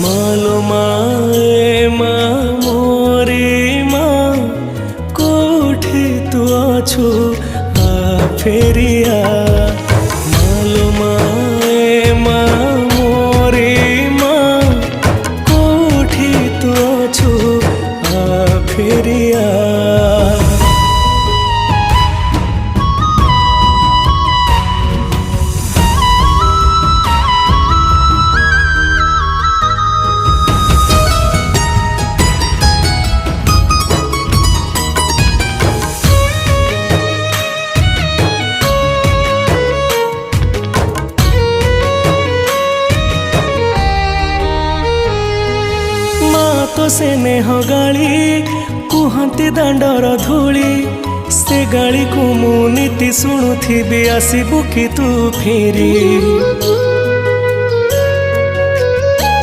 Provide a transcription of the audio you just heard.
मालो माए माँ मोरी माँ कोठी तू अछु आ फेरिया। मालो माए माँ मोरी माँ कोठी तू अछु आ फेरिया। तो से नेह गाली कुहती दांडर धूली से गाली को मु नीति शुणुथी आसबू कि तू फेरी।